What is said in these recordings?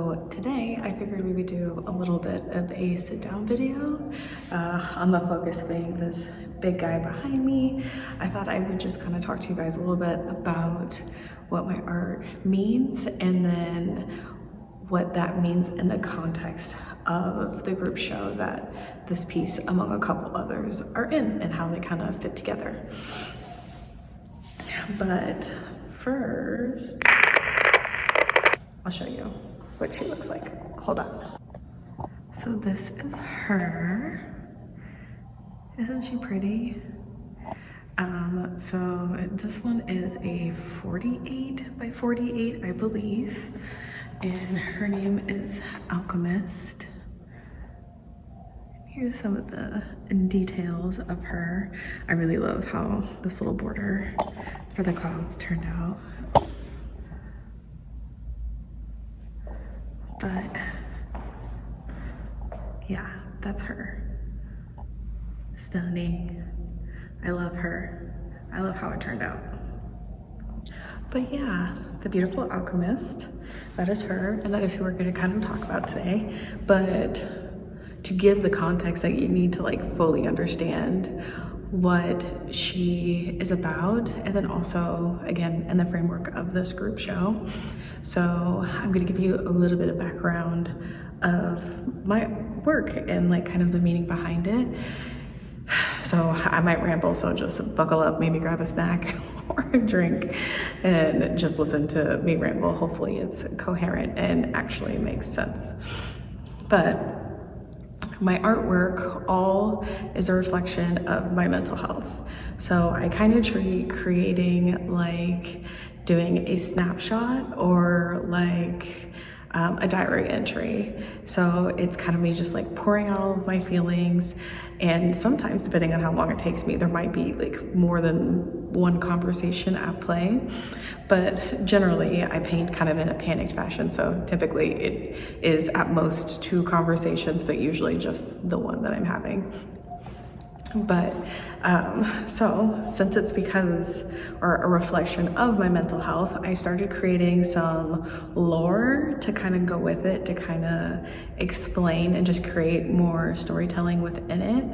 So today I figured we would do a little bit of a sit down video on the focus being this big guy behind me. I thought I would just kind of talk to you guys a little bit about what my art means and then what that means in the context of the group show that this piece, among a couple others, are in and how they kind of fit together. But first, I'll show you what she looks like. Hold on. So this is her. Isn't she pretty? So this one is a 48 by 48, I believe. And her name is Alchemist. Here's some of the details of her. I really love how this little border for the clouds turned out. But yeah, that's her. Stunning. I love her. I love how it turned out. But yeah, the beautiful Alchemist, that is her, and that is who we're going to kind of talk about today. But to give the context that you need to like fully understand what she is about, and then also again in the framework of this group show. So I'm going to give you a little bit of background of my work and like kind of the meaning behind it. So I might ramble, so just buckle up, maybe grab a snack or a drink and just listen to me ramble. Hopefully it's coherent and actually makes sense. But my artwork all is a reflection of my mental health. So I kind of treat creating like doing a snapshot or like a diary entry. So it's kind of me just like pouring out all of my feelings, and sometimes depending on how long it takes me, there might be like more than one conversation at play, but generally I paint kind of in a panicked fashion. So typically it is at most 2 conversations, but usually just the one that I'm having. But so since it's because or a reflection of my mental health, I started creating some lore to kind of go with it, to kind of explain and just create more storytelling within it.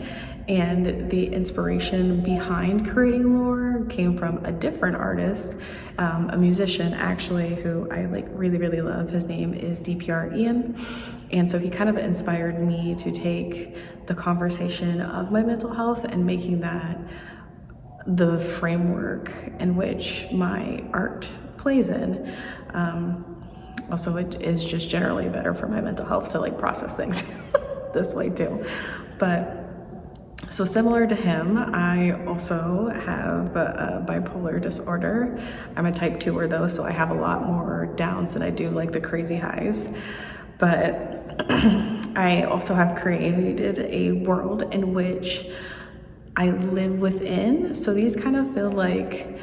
And the inspiration behind creating lore came from a different artist, a musician actually, who I like really love. His name is DPR Ian. And so he kind of inspired me to take the conversation of my mental health and making that the framework in which my art plays in. Also, it is just generally better for my mental health to like process things this way too. But so similar to him, I also have a bipolar disorder. I'm a type 2er though, so I have a lot more downs than I do like the crazy highs. But I also have created a world in which I live within. So these kind of feel like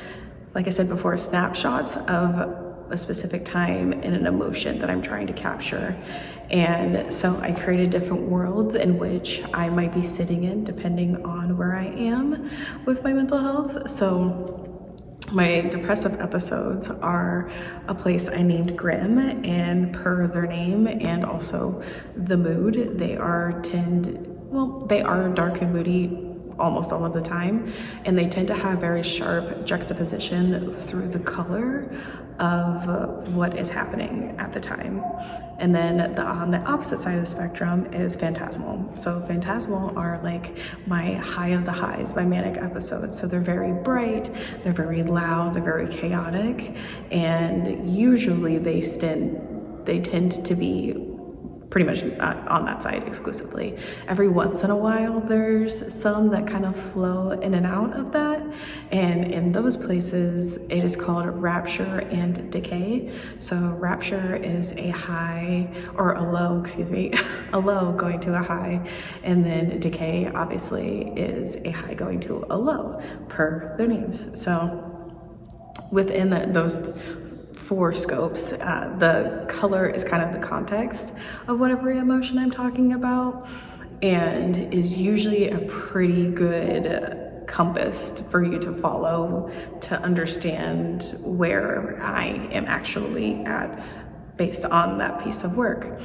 I said before, snapshots of a specific time and an emotion that I'm trying to capture. And so I created different worlds in which I might be sitting in depending on where I am with my mental health. So my depressive episodes are a place I named Grim, and per their name and also the mood, they are dark and moody almost all of the time, and they tend to have very sharp juxtaposition through the color of what is happening at the time. And then on the opposite side of the spectrum is phantasmal. So phantasmal are like my high of the highs, my manic episodes. So they're very bright, they're very loud, they're very chaotic, and usually they tend to be pretty much on that side exclusively. Every once in a while, there's some that kind of flow in and out of that. And in those places, it is called rapture and decay. So rapture is a high, or a low, excuse me, a low going to a high. And then decay obviously is a high going to a low per their names. So within those 4 scopes, the color is kind of the context of whatever emotion I'm talking about, and is usually a pretty good compass for you to follow to understand where I am actually at based on that piece of work.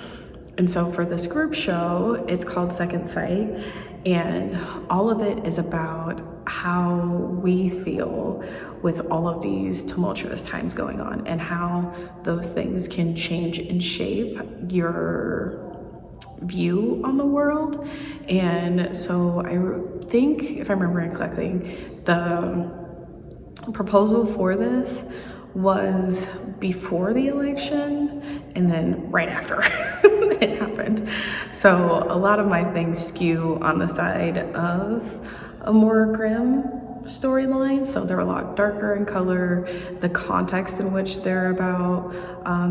And so for this group show, it's called Second Sight, and all of it is about how we feel with all of these tumultuous times going on, and how those things can change and shape your view on the world. And so I think, if I remember correctly, the proposal for this was before the election and then right after it happened. So a lot of my things skew on the side of a more grim storyline, so they're a lot darker in color. The context in which they're about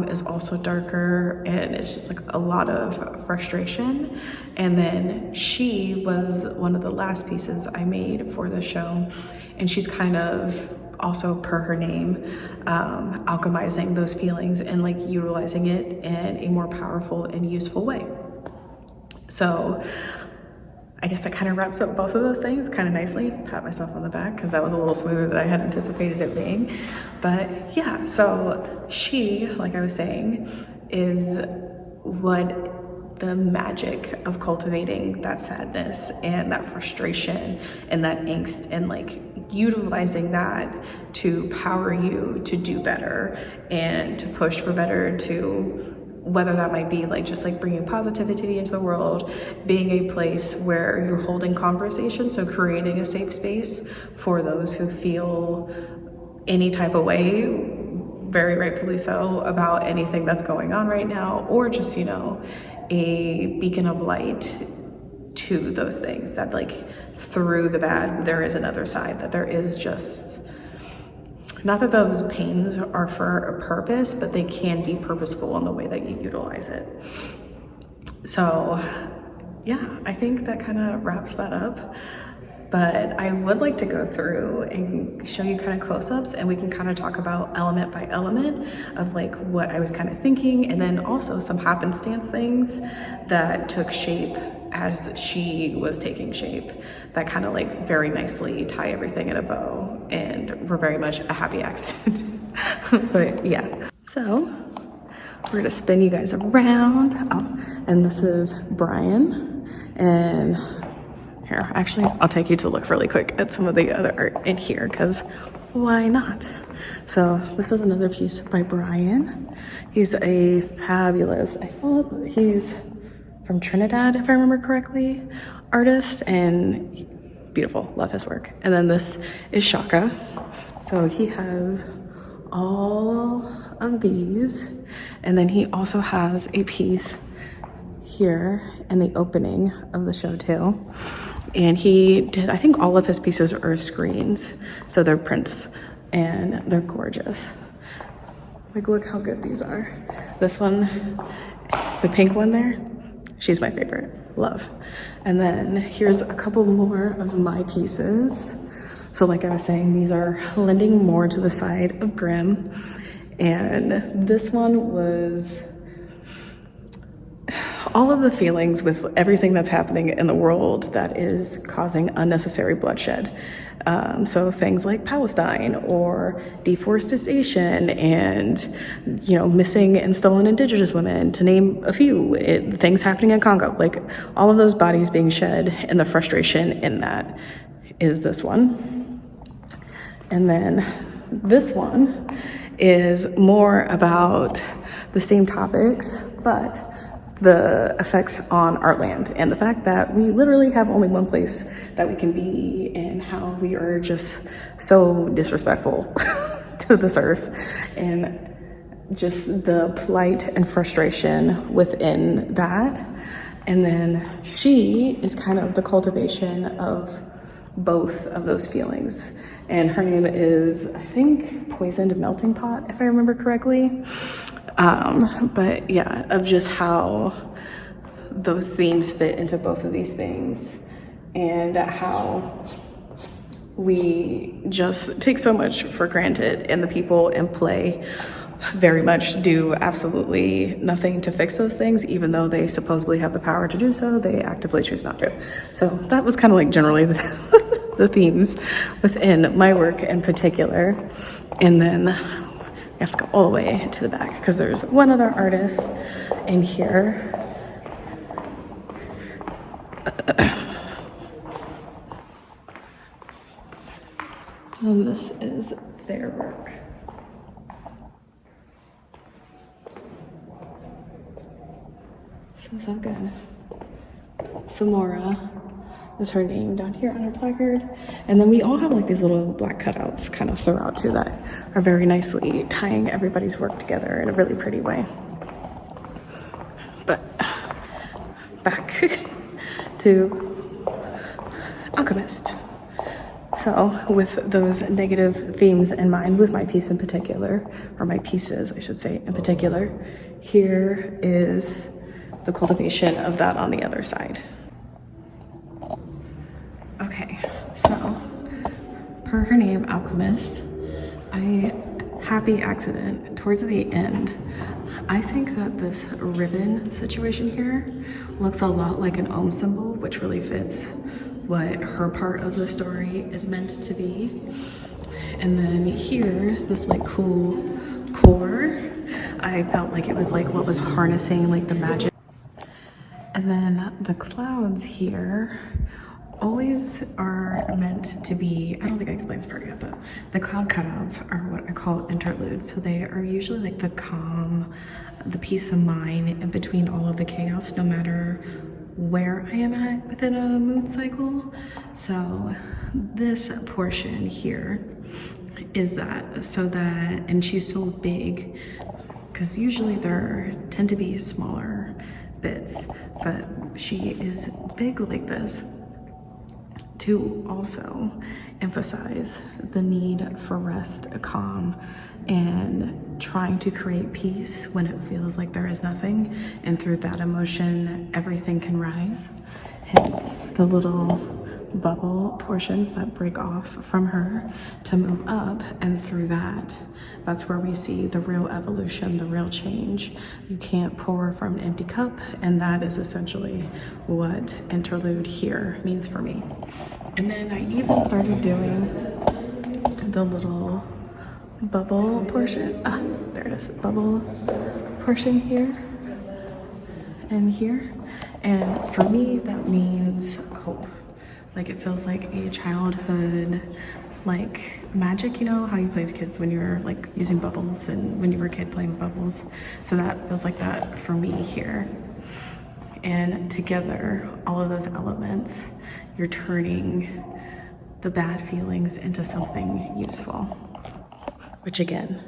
is also darker, and it's just like a lot of frustration. And then she was one of the last pieces I made for the show, and she's kind of also, per her name, alchemizing those feelings and like utilizing it in a more powerful and useful way. So I guess that kind of wraps up both of those things kind of nicely. Pat myself on the back because that was a little smoother than I had anticipated it being. But yeah, so she, like I was saying, is what the magic of cultivating that sadness and that frustration and that angst, and like utilizing that to power you to do better and to push for better, to whether that might be like just like bringing positivity into the world, being a place where you're holding conversation, so creating a safe space for those who feel any type of way, very rightfully so, about anything that's going on right now, or just, you know, a beacon of light to those things, that like through the bad there is another side, that there is just, not that those pains are for a purpose, but they can be purposeful in the way that you utilize it. So yeah, I think that kind of wraps that up. But I would like to go through and show you kind of close-ups, and we can kind of talk about element by element of like what I was kind of thinking, and then also some happenstance things that took shape as she was taking shape, that kind of like very nicely tie everything in a bow and were very much a happy accident. But yeah, so we're gonna spin you guys around. Oh, and this is Brian, and here, actually, I'll take you to look really quick at some of the other art in here, because why not? So this is another piece by Brian. He's a fabulous, I thought he's from Trinidad, if I remember correctly, artist, and beautiful, love his work. And then this is Shaka. So he has all of these, and then he also has a piece here in the opening of the show too. And he did, I think all of his pieces are screens, so they're prints, and they're gorgeous. Like, look how good these are. This one, the pink one there, she's my favorite, love. And then here's a couple more of my pieces. So like I was saying, these are lending more to the side of grim. And this one was all of the feelings with everything that's happening in the world that is causing unnecessary bloodshed. So things like Palestine or deforestation and, you know, missing and stolen indigenous women, to name a few, things happening in Congo, like all of those bodies being shed, and the frustration in that is this one. And then this one is more about the same topics, but the effects on our land, and the fact that we literally have only one place that we can be, and how we are just so disrespectful to this earth, and just the plight and frustration within that. And then she is kind of the cultivation of both of those feelings, and her name is, I think, Poisoned Melting Pot, if I remember correctly. But yeah, of just how those themes fit into both of these things, and how we just take so much for granted, and the people in play very much do absolutely nothing to fix those things, even though they supposedly have the power to do so. They actively choose not to. So that was kind of like generally the themes within my work in particular. And then have to go all the way to the back because there's one other artist in here. And this is their work. So good. Samora is her name down here on her placard. And then we all have like these little black cutouts kind of throughout too that are very nicely tying everybody's work together in a really pretty way. But back to Alchemist. So with those negative themes in mind, with my piece in particular, or my pieces I should say in particular, here is the cultivation of that on the other side. Okay, so per her name, Alchemist, happy accident towards the end. I think that this ribbon situation here looks a lot like an Om symbol, which really fits what her part of the story is meant to be. And then here, this like cool core, I felt like it was like what was harnessing like the magic. And then the clouds here always are meant to be, I don't think I explained this part yet, but the cloud cutouts are what I call interludes. So they are usually like the calm, the peace of mind in between all of the chaos, no matter where I am at within a mood cycle. So this portion here is that, so that, and she's so big, because usually there tend to be smaller bits, but she is big like this to also emphasize the need for rest, calm, and trying to create peace when it feels like there is nothing. And through that emotion, everything can rise. Hence the little bubble portions that break off from her to move up. And through that, that's where we see the real evolution, the real change. You can't pour from an empty cup. And that is essentially what interlude here means for me. And then I even started doing the little bubble portion. There it is, bubble portion here and here. And for me, that means hope. Like it feels like a childhood, like magic, you know, how you play with kids when you're like using bubbles and when you were a kid playing with bubbles. So that feels like that for me here. And together, all of those elements, you're turning the bad feelings into something useful, which again,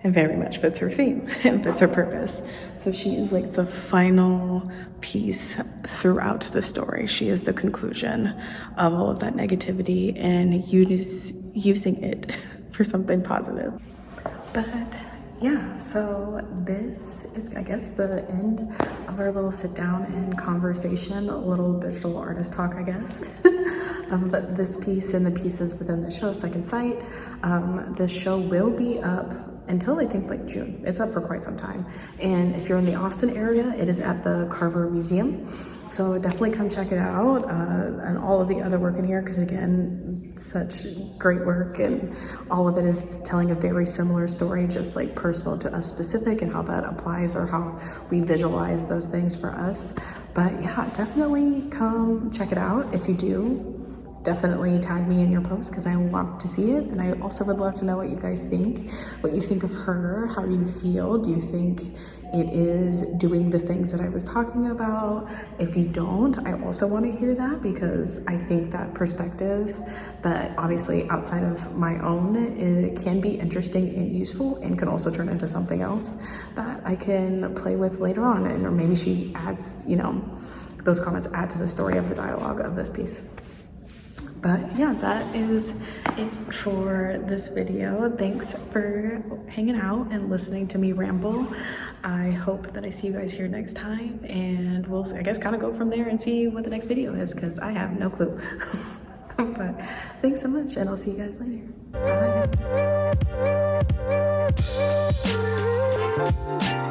it very much fits her theme and fits her purpose. So she is like the final piece throughout the story. She is the conclusion of all of that negativity and using it for something positive. But yeah, so this is, I guess, the end of our little sit down and conversation, a little digital artist talk, I guess. But this piece and the pieces within the show, Second Sight, the show will be up until I think like June. It's up for quite some time. And if you're in the Austin area, it is at the Carver Museum. So definitely come check it out, and all of the other work in here, because again, such great work, and all of it is telling a very similar story, just like personal to us specific, and how that applies or how we visualize those things for us. But yeah, definitely come check it out. If you do, definitely tag me in your post because I want to see it. And I also would love to know what you guys think, what you think of her, how you feel. Do you think it is doing the things that I was talking about? If you don't, I also want to hear that, because I think that perspective that obviously outside of my own, it can be interesting and useful, and can also turn into something else that I can play with later on. And or maybe she adds, you know, those comments add to the story of the dialogue of this piece. But yeah, that is it for this video. Thanks for hanging out and listening to me ramble. I hope that I see you guys here next time, and we'll, I guess, kind of go from there and see what the next video is, because I have no clue. But thanks so much, and I'll see you guys later. Bye.